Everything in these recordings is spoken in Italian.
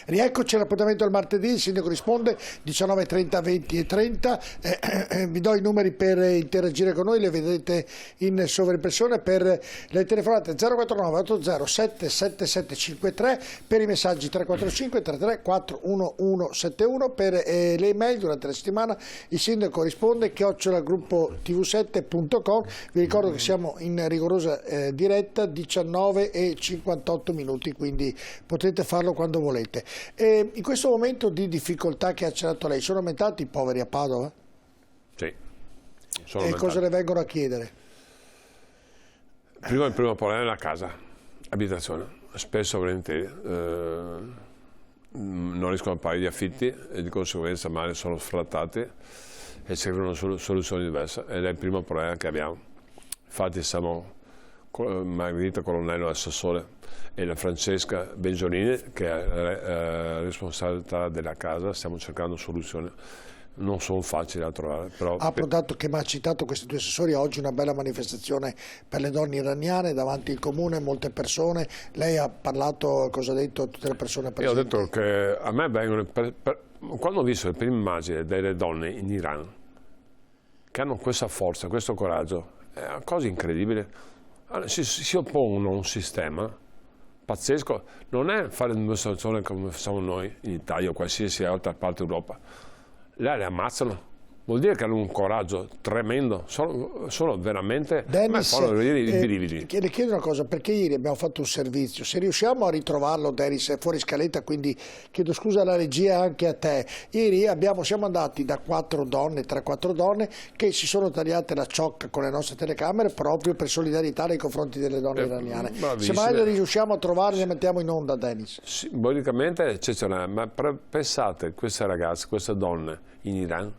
Rieccoci all'appuntamento del martedì, il sindaco risponde 19:30, 20 e 30. Vi do i numeri per interagire con noi, le vedete in sovraimpressione, per le telefonate 049 80 77753, per i messaggi 345 33 41171, per le email durante la settimana il sindaco risponde @gruppotv7.com. Vi ricordo che siamo in rigorosa diretta, 19:58 minuti, quindi potete farlo quando volete. In questo momento di difficoltà che ha accennato lei, sono aumentati i poveri a Padova? Sì. E cosa le vengono a chiedere? Il primo problema è la casa, abitazione. Spesso volentieri non riescono a pagare gli affitti e di conseguenza magari sono sfrattati e servono soluzioni diverse, ed è il primo problema che abbiamo. Infatti siamo Margherita Colonnello Assessore e la Francesca Bengiolini, che è responsabilità della casa, stiamo cercando soluzioni. Non sono facili da trovare. Però Dato che mi ha citato questi due assessori, oggi una bella manifestazione per le donne iraniane davanti al comune, molte persone. Lei ha parlato, cosa ha detto a tutte le persone presenti? Io ho detto che a me vengono, quando ho visto le prime immagini delle donne in Iran, che hanno questa forza, questo coraggio, è una cosa incredibile. Si oppongono a un sistema pazzesco, non è fare una dimostrazione come facciamo noi in Italia o qualsiasi altra parte d'Europa. Là le ammazzano, vuol dire che hanno un coraggio tremendo, sono veramente, Dennis, i brividi. Le chiedo una cosa, perché ieri abbiamo fatto un servizio, se riusciamo a ritrovarlo, Dennis, è fuori scaletta, quindi chiedo scusa alla regia, anche a te. Ieri siamo andati da 3-4 donne che si sono tagliate la ciocca con le nostre telecamere proprio per solidarietà nei confronti delle donne iraniane. Se mai le riusciamo a trovare le mettiamo in onda, Dennis. Simbolicamente è eccezionale, ma pensate, queste ragazze, queste donne in Iran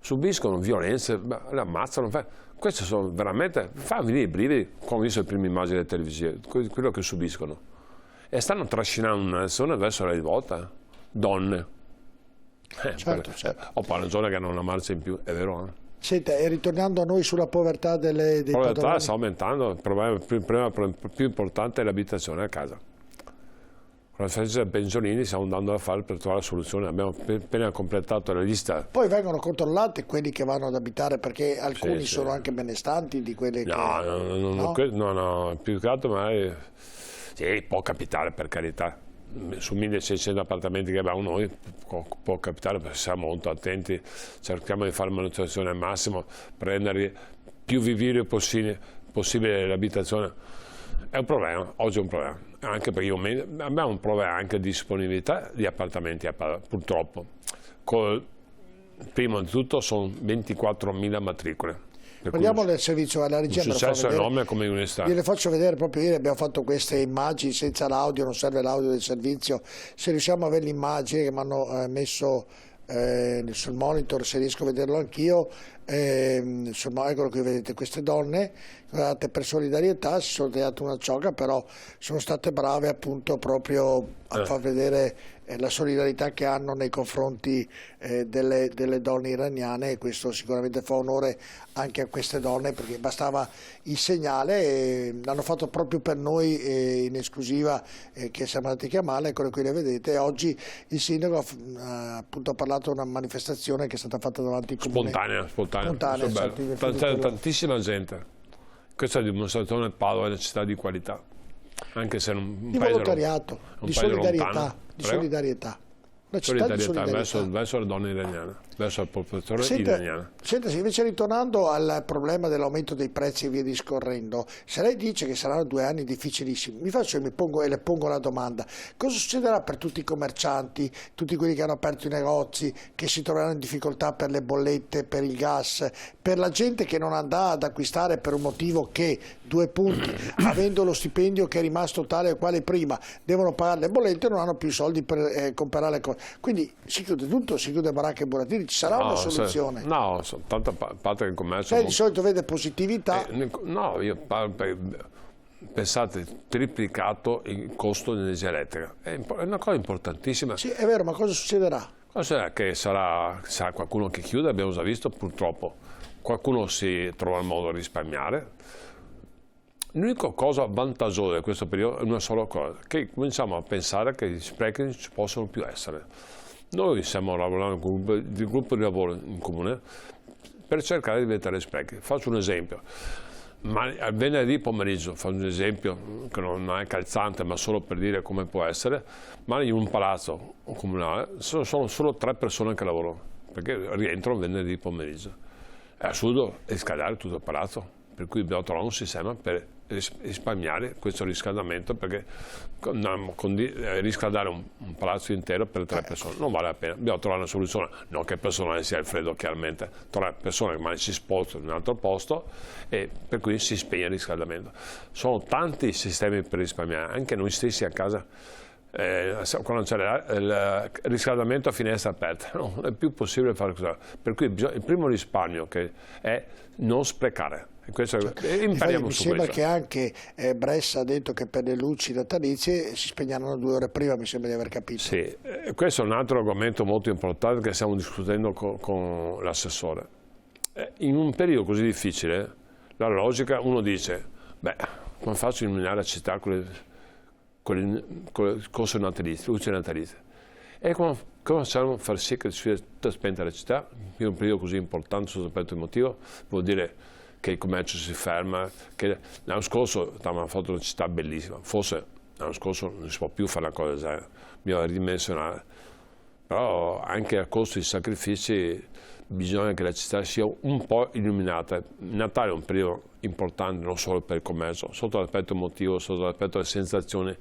subiscono violenze, le ammazzano, queste sono veramente, fa venire i brividi quando ho visto le prime immagini delle televisioni, quello che subiscono, e stanno trascinando una nazione verso la rivolta, donne. Certo. Ho ragione che hanno una marcia in più, è vero? Senta, e ritornando a noi sulla povertà dei padovani. La povertà sta aumentando, il problema più importante è l'abitazione a casa. Con la Francesca Bengiolini stiamo andando a fare per trovare la soluzione, abbiamo appena completato la lista. Poi vengono controllati quelli che vanno ad abitare, perché alcuni sono anche benestanti di quelle che... No, più che altro magari sì, può capitare, per carità. Su 1600 appartamenti che abbiamo noi può capitare, perché siamo molto attenti, cerchiamo di fare manutenzione al massimo, prendere più vivibile possibile l'abitazione. È un problema, oggi è un problema, anche perché abbiamo un problema anche di disponibilità di appartamenti a Padova, purtroppo. Prima di tutto sono 24.000 matricole. Parliamo del servizio alla regia. Un successo enorme come università. Io le faccio vedere, proprio ieri abbiamo fatto queste immagini senza l'audio, non serve l'audio del servizio. Se riusciamo a avere l'immagine che mi hanno messo sul monitor, se riesco a vederlo anch'io, eccolo qui, vedete queste donne, guardate, per solidarietà si sono tagliate una ciocca, però sono state brave appunto proprio a far vedere la solidarietà che hanno nei confronti delle donne iraniane, e questo sicuramente fa onore anche a queste donne, perché bastava il segnale e l'hanno fatto proprio per noi in esclusiva, che siamo andati a chiamarle, eccole qui, le vedete. Oggi il sindaco appunto ha parlato di una manifestazione che è stata fatta davanti al comune. Spontanea, tantissima gente. Questa è la dimostrazione che Padova è una città di qualità, anche se un di paese volontariato, di solidarietà, una città di solidarietà verso le donne iraniane, verso la popolazione iraniana. Senta, invece, ritornando al problema dell'aumento dei prezzi e via discorrendo, se lei dice che saranno 2 anni difficilissimi, le pongo la domanda: cosa succederà per tutti i commercianti, tutti quelli che hanno aperto i negozi, che si troveranno in difficoltà per le bollette, per il gas, per la gente che non andrà ad acquistare per un motivo che, 2 punti, avendo lo stipendio che è rimasto tale e quale prima, devono pagare le bollette e non hanno più soldi per comprare le cose. Quindi si chiude tutto, si chiude baracche e burattini, ci sarà una soluzione? No, tanta parte del commercio. Lei di solito vede positività? No, io parlo pensate, triplicato il costo dell'energia elettrica. È una cosa importantissima. Sì, è vero, ma cosa succederà? Che sarà qualcuno che chiude, abbiamo già visto, purtroppo. Qualcuno si trova il modo di risparmiare. L'unica cosa vantaggiosa di questo periodo è una sola cosa, che cominciamo a pensare che gli sprechi non ci possono più essere. Noi stiamo lavorando con un gruppo di lavoro in comune per cercare di evitare sprechi. Faccio un esempio. Ma al venerdì pomeriggio, faccio un esempio che non è calzante ma solo per dire come può essere, ma in un palazzo comunale sono solo 3 persone che lavorano, perché rientrano venerdì pomeriggio. È assurdo riscaldare tutto il palazzo, per cui dobbiamo trovare un sistema per risparmiare questo riscaldamento, perché riscaldare un palazzo intero per 3 persone non vale la pena. Dobbiamo trovare una soluzione, non che il personale sia il freddo chiaramente, 3 persone che magari si spostano in un altro posto e per cui si spegne il riscaldamento. Sono tanti sistemi per risparmiare, anche noi stessi a casa. Quando c'è il riscaldamento a finestra aperta, no, non è più possibile fare così. Per cui il primo risparmio che è non sprecare. Questo, impariamo mi su sembra questo. che anche Bressa ha detto che per le luci natalizie si spegneranno 2 ore prima, mi sembra di aver capito. Sì, questo è un altro argomento molto importante che stiamo discutendo con l'assessore. In un periodo così difficile, la logica, uno dice, beh, come faccio a illuminare la città con le cose natalizie, luci natalizie? E come facciamo a far sì che sia tutta spenta la città in un periodo così importante sotto l'aspetto emotivo? Vuol dire che il commercio si ferma, che l'anno scorso avevamo fatto una città bellissima, forse l'anno scorso non si può più fare una cosa del genere, bisogna ridimensionare, però anche a costo di sacrifici bisogna che la città sia un po' illuminata. Il Natale è un periodo importante non solo per il commercio, sotto l'aspetto emotivo, sotto l'aspetto delle sensazioni,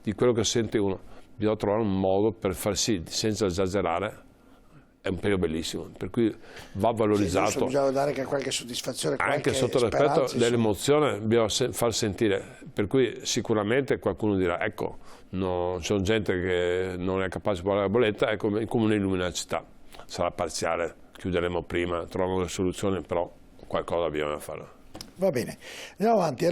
di quello che sente uno. Bisogna trovare un modo per far sì, senza esagerare, è un periodo bellissimo, per cui va valorizzato. Sì, bisogna dare anche qualche soddisfazione, anche sotto l'aspetto dell'emozione bisogna far sentire, per cui sicuramente qualcuno dirà, ecco, no, c'è gente che non è capace di pagare la bolletta, ecco, il comune illumina la città, sarà parziale, chiuderemo prima, troviamo le soluzioni, però qualcosa bisogna fare. Va bene, andiamo avanti.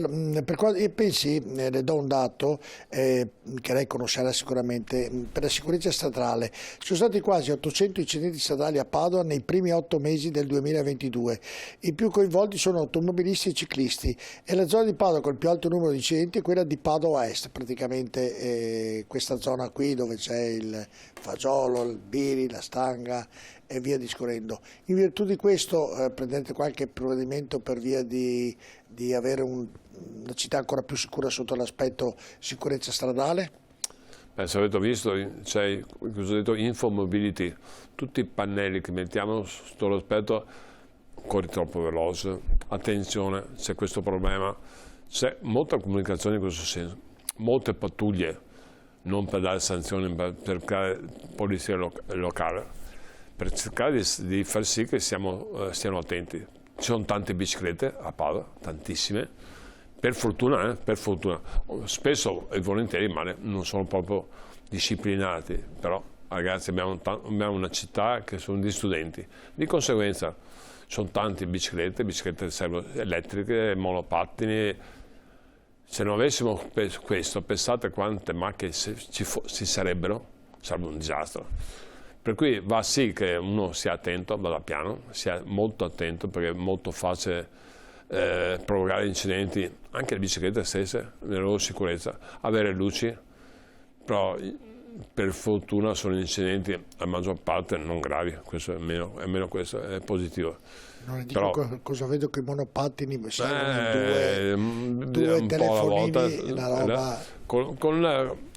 Pensi, le do un dato che lei conoscerà sicuramente, per la sicurezza stradale. Ci sono stati quasi 800 incidenti stradali a Padova nei primi 8 mesi del 2022. I più coinvolti sono automobilisti e ciclisti e la zona di Padova con il più alto numero di incidenti è quella di Padova Est, praticamente questa zona qui dove c'è il Fagiolo, il Biri, la Stanga e via discorrendo. In virtù di questo prendete qualche provvedimento per via di avere una città ancora più sicura sotto l'aspetto sicurezza stradale? Se avete visto c'è il cosiddetto infomobility, tutti i pannelli che mettiamo sotto l'aspetto corri troppo veloce, attenzione, c'è questo problema, c'è molta comunicazione in questo senso, molte pattuglie, non per dare sanzioni, per creare polizia locale, per cercare di far sì che stiano attenti. Ci sono tante biciclette a Padova, tantissime, per fortuna, spesso e volentieri ma non sono proprio disciplinati, però ragazzi abbiamo una città che sono di studenti, di conseguenza sono tante biciclette elettriche, monopattini. Se non avessimo questo, pensate quante macchine ci sarebbero, sarebbe un disastro. Per cui va sì che uno sia attento, vada piano, sia molto attento, perché è molto facile provocare incidenti, anche le biciclette stesse, nella loro sicurezza, avere luci, però per fortuna sono incidenti la maggior parte non gravi, questo almeno questo è positivo. Non dico però, cosa vedo che i monopattini servono due telefonini, una roba.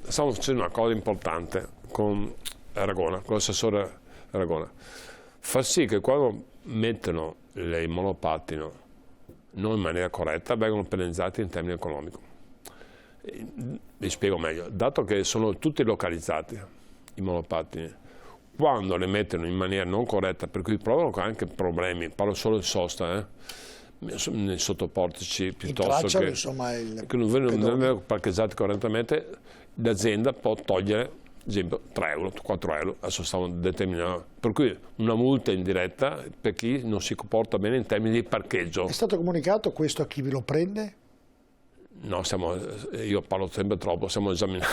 Stiamo facendo una cosa importante con Aragona, con l'assessore Aragona, far sì che quando mettono i monopattini non in maniera corretta vengono penalizzati in termini economici. Vi spiego meglio, dato che sono tutti localizzati i monopattini, quando le mettono in maniera non corretta, per cui provocano anche problemi, parlo solo di sosta, nei sottoportici piuttosto che non vengono parcheggiati correttamente, l'azienda può togliere ad esempio 3 euro, 4 euro, adesso stavano determinando, per cui una multa indiretta per chi non si comporta bene in termini di parcheggio. È stato comunicato questo a chi vi lo prende? No, io parlo sempre troppo, stiamo esaminando.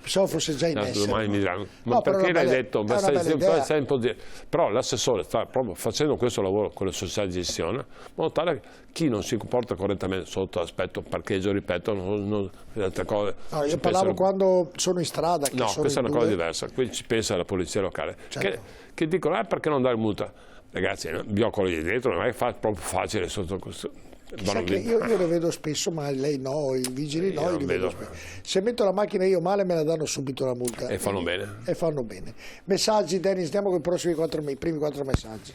Pensavo fosse già in essere. Domani mi diranno, ma No, perché l'hai detto? Idea. Però l'assessore sta proprio facendo questo lavoro con le società di gestione, in modo tale che chi non si comporta correttamente sotto l'aspetto parcheggio, ripeto, le altre cose. No, io parlavo quando sono in strada. No, questa è una cosa diversa, qui ci pensa la polizia locale, certo. che dicono, perché non dare multa? Ragazzi, biocolo di dietro non è proprio facile sotto questo. Io le vedo spesso, ma lei no, i vigili no, io li vedo spesso. Se metto la macchina io male me la danno subito la multa. E fanno bene. E fanno bene. Messaggi, Dennis, andiamo con i primi 4 messaggi.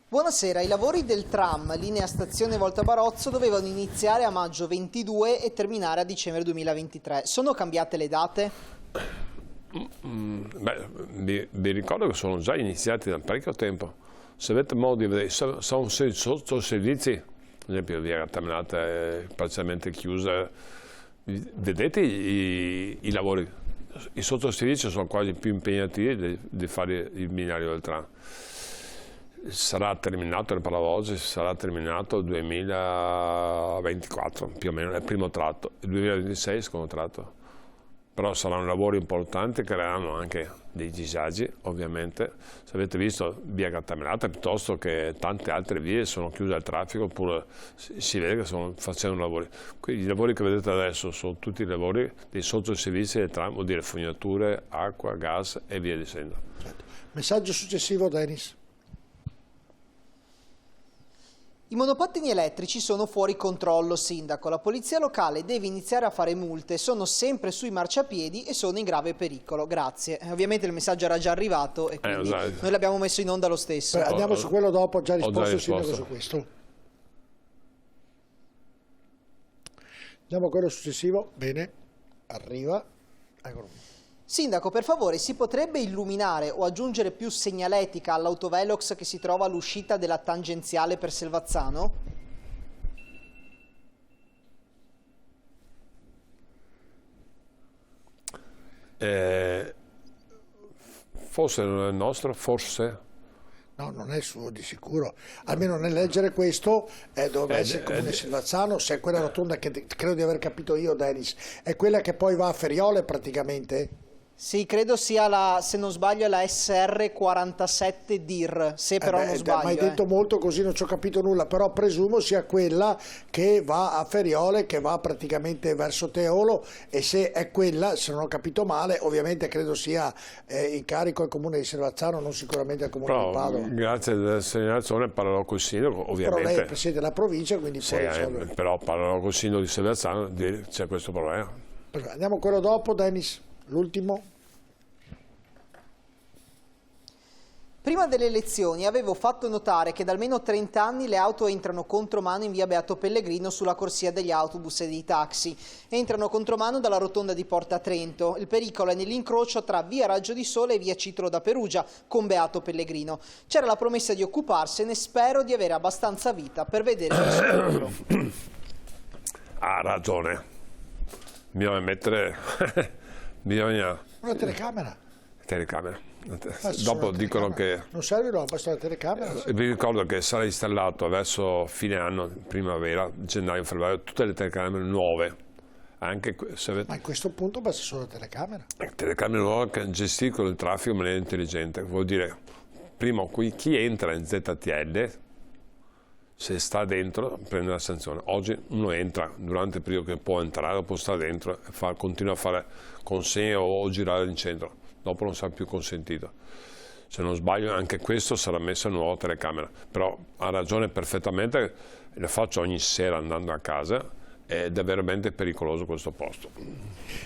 Buonasera, i lavori del tram, linea stazione Volta Barozzo, dovevano iniziare a maggio 22 e terminare a dicembre 2023. Sono cambiate le date? Vi ricordo che sono già iniziati da parecchio tempo. Se avete modo di vedere, sono sotto servizi, ad esempio via Gattamelata è parzialmente chiusa, vedete i lavori, i sottoservizi sono quasi più impegnativi di fare il binario del tram. Sarà terminato, ne parlavo oggi, sarà terminato il 2024, più o meno, è il primo tratto, il 2026 è il secondo tratto. Però saranno lavori importanti, creeranno anche dei disagi, ovviamente. Se avete visto via Gattamelata, piuttosto che tante altre vie sono chiuse al traffico, oppure si vede che stanno facendo lavori. Quindi i lavori che vedete adesso sono tutti i lavori dei sottoservizi del tram, vuol dire fognature, acqua, gas e via dicendo. Certo. Messaggio successivo, Dennis. I monopattini elettrici sono fuori controllo, sindaco. La polizia locale deve iniziare a fare multe, sono sempre sui marciapiedi e sono in grave pericolo. Grazie. Ovviamente il messaggio era già arrivato e quindi noi l'abbiamo messo in onda lo stesso. Andiamo su quello dopo, già risposto il sindaco su questo. Andiamo a quello successivo. Bene, arriva. Eccolo. Sindaco, per favore, si potrebbe illuminare o aggiungere più segnaletica all'autovelox che si trova all'uscita della tangenziale per Selvazzano? Forse non è il nostro, forse. No, non è il suo di sicuro. Almeno nel leggere questo dovrebbe essere il comune Selvazzano, se è quella rotonda che credo di aver capito io, Dennis, è quella che poi va a Feriole praticamente? Sì, credo sia se non sbaglio, la SR47 DIR, se però non sbaglio. Ma hai detto molto così non ci ho capito nulla, però presumo sia quella che va a Feriole, che va praticamente verso Teolo, e se è quella, se non ho capito male, ovviamente credo sia in carico al comune di Selvazzano, non sicuramente al comune di Padova. Grazie della segnalazione, parlerò col sindaco, ovviamente. Però lei è presidente della provincia, quindi sì, però parlerò col sindaco di Selvazzano, c'è questo problema. Andiamo a quello dopo, Dennis. L'ultimo. Prima delle elezioni avevo fatto notare che da almeno 30 anni le auto entrano contromano in via Beato Pellegrino sulla corsia degli autobus e dei taxi. Entrano contromano dalla rotonda di Porta Trento. Il pericolo è nell'incrocio tra via Raggio di Sole e via Citro da Perugia con Beato Pellegrino. C'era la promessa di occuparsene, spero di avere abbastanza vita per vedere il suo lavoro. Ha ragione. Bisogna mettere... Bisogna... Una telecamera. Dopo dicono che... Non serve, no, basta la telecamera. Vi ricordo che sarà installato verso fine anno, primavera, gennaio, febbraio, tutte le telecamere nuove. Anche se... Ma in questo punto basta solo la telecamera. Telecamere nuove che gestiscono il traffico in maniera intelligente. Vuol dire, prima chi entra in ZTL, se sta dentro, prende la sanzione. Oggi uno entra durante il periodo che può entrare, può stare dentro e continua a fare consegne o girare in centro. Dopo non sarà più consentito. Se non sbaglio anche questo sarà messo in nuova telecamera, però ha ragione perfettamente, lo faccio ogni sera andando a casa ed è veramente pericoloso questo posto.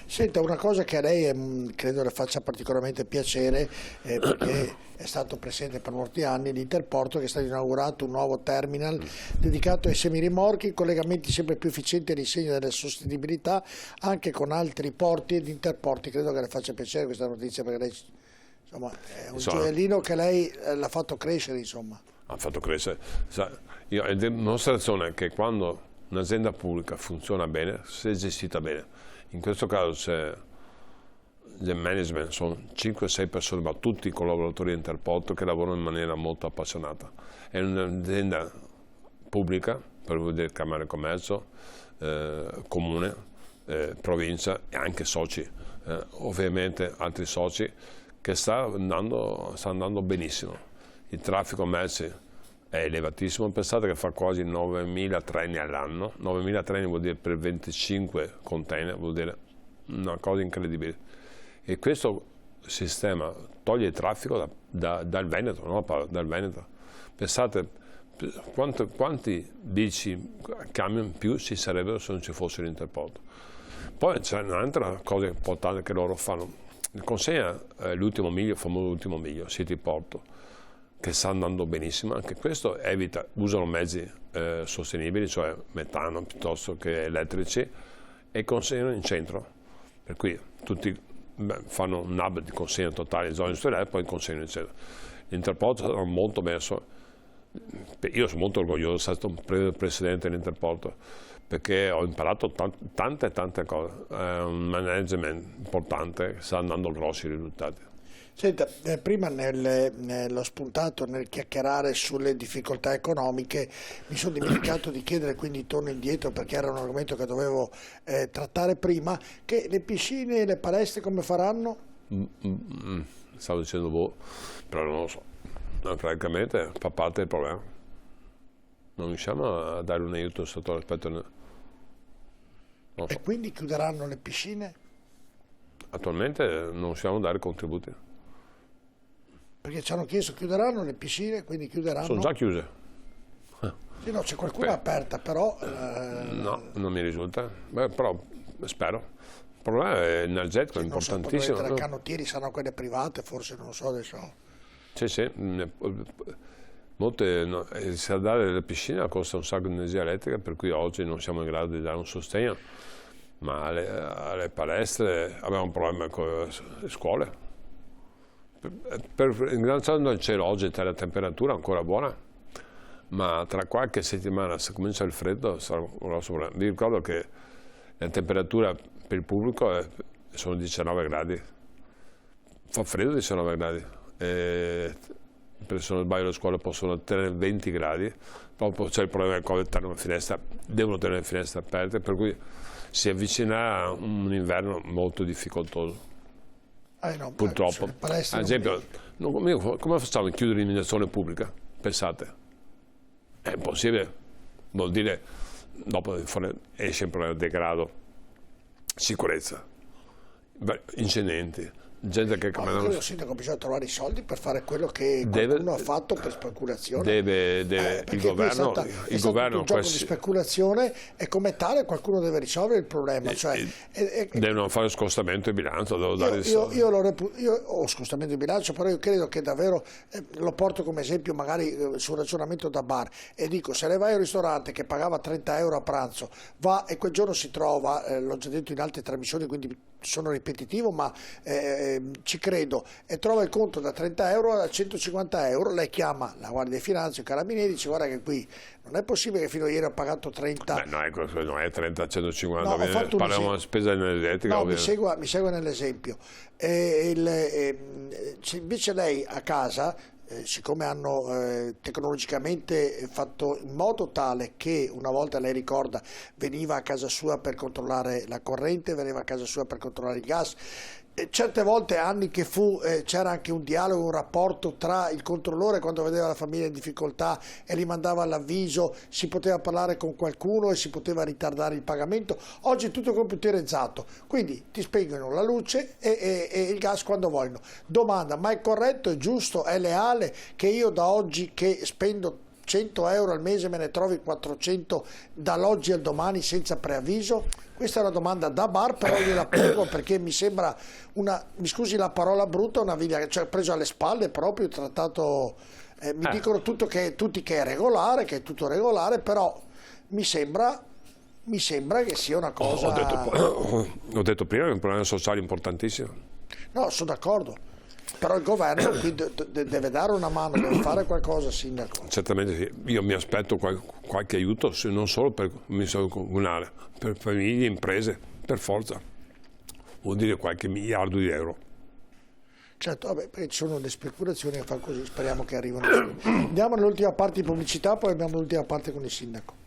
Senta, una cosa che a lei credo le faccia particolarmente piacere, perché è stato presente per molti anni l'Interporto, che è stato inaugurato un nuovo terminal dedicato ai semirimorchi, collegamenti sempre più efficienti all'insegna della sostenibilità anche con altri porti ed interporti. Credo che le faccia piacere questa notizia, perché lei insomma, è un gioiellino che lei l'ha fatto crescere. Insomma. Ha fatto crescere. È dimostrazione che quando un'azienda pubblica funziona bene, se è gestita bene. In questo caso c'è il management, sono 5-6 persone, ma tutti i collaboratori di Interporto che lavorano in maniera molto appassionata. È un'azienda pubblica, per vedere Camera di Commercio, Comune, Provincia e anche soci, ovviamente altri soci, che sta andando benissimo. Il traffico merci è elevatissimo, pensate che fa quasi 9.000 treni all'anno, 9.000 treni vuol dire per 25 container, vuol dire una cosa incredibile. E questo sistema toglie il traffico dal Veneto, no? Dal Veneto. Pensate quanti bici, camion più ci sarebbero se non ci fosse l'Interporto. Poi c'è un'altra cosa importante che loro fanno, consegna l'ultimo miglio, il famoso ultimo miglio, City Porto, che sta andando benissimo, anche questo usano mezzi sostenibili, cioè metano piuttosto che elettrici, e consegnano in centro, per cui tutti fanno un hub di consegna totale in zone industriali e poi consegnano in centro. L'Interporto sarà molto messo, io sono molto orgoglioso di essere stato presidente dell'Interporto, perché ho imparato tante cose, un management importante, sta andando grossi risultati. Senta, prima nello spuntato, nel chiacchierare sulle difficoltà economiche, mi sono dimenticato di chiedere, quindi torno indietro perché era un argomento che dovevo trattare prima, che le piscine e le palestre come faranno? Stavo dicendo voi, però non lo so, francamente fa parte del problema. Non riusciamo a dare un aiuto sotto l'aspetto. E quindi chiuderanno le piscine? Attualmente non riusciamo a dare contributi. Perché ci hanno chiesto chiuderanno le piscine, quindi chiuderanno? Sono già chiuse. Sì, no, c'è qualcuna aperta, però... No, non mi risulta, però spero. Il problema è energetico, è importantissimo. Le canottieri saranno quelle private, forse, non lo so adesso. Sì. Molte, se dare le piscine costa un sacco di energia elettrica, per cui oggi non siamo in grado di dare un sostegno, ma alle palestre abbiamo un problema con le scuole. Innalzando il cielo oggi c'è la temperatura ancora buona, ma tra qualche settimana, se comincia il freddo, sarà un grosso problema. Vi ricordo che la temperatura per il pubblico sono 19 gradi, fa freddo 19 gradi. Se non sbaglio le scuole possono tenere 20 gradi, dopo c'è il problema che devono tenere le finestre aperte, per cui si avvicina un inverno molto difficoltoso. No, purtroppo. Ad esempio, come facciamo a chiudere l'illuminazione pubblica? Pensate, è impossibile, vuol dire dopo esce il problema del degrado, sicurezza, incidenti. Gente che il sindaco bisogna trovare i soldi per fare quello che qualcuno ha fatto per speculazione. Il governo un gioco di speculazione e come tale qualcuno deve risolvere il problema. Devono fare scostamento di bilancio. Io ho scostamento di bilancio, però io credo che davvero lo porto come esempio magari sul ragionamento da bar e dico, se lei vai al ristorante che pagava 30 euro a pranzo, va e quel giorno si trova, l'ho già detto in altre trasmissioni, quindi sono ripetitivo, ma ci credo, e trova il conto da 30 euro a 150 euro, lei chiama la Guardia di Finanza, i Carabinieri, dice guarda che qui non è possibile che fino a ieri ho pagato 30. No, non è 30, 150, parliamo di spesa energetica. No, mi segua nell'esempio. Invece lei a casa, siccome hanno tecnologicamente fatto in modo tale che una volta, lei ricorda, veniva a casa sua per controllare la corrente, veniva a casa sua per controllare il gas, certe volte, anni che c'era anche un dialogo, un rapporto tra il controllore quando vedeva la famiglia in difficoltà e li mandava all'avviso, si poteva parlare con qualcuno e si poteva ritardare il pagamento. Oggi è tutto computerizzato, quindi ti spengono la luce e il gas quando vogliono. Domanda, ma è corretto, è giusto, è leale che io da oggi che spendo 100 euro al mese me ne trovi 400 dall'oggi al domani senza preavviso? Questa è una domanda da bar, però io la pongo perché mi sembra mi scusi la parola brutta, una via, cioè preso alle spalle proprio, trattato, mi dicono tutti che è regolare, che è tutto regolare, però mi sembra che sia una cosa... Ho detto prima che è un problema sociale importantissimo. No, sono d'accordo. Però il governo qui deve dare una mano, deve fare qualcosa, sindaco. Certamente sì, io mi aspetto qualche aiuto, non solo per il commissario comunale, per famiglie, imprese, per forza, vuol dire qualche miliardo di euro. Certo, vabbè, perché ci sono le speculazioni che fanno così, speriamo che arrivino. Andiamo all'ultima parte di pubblicità, poi abbiamo l'ultima parte con il sindaco.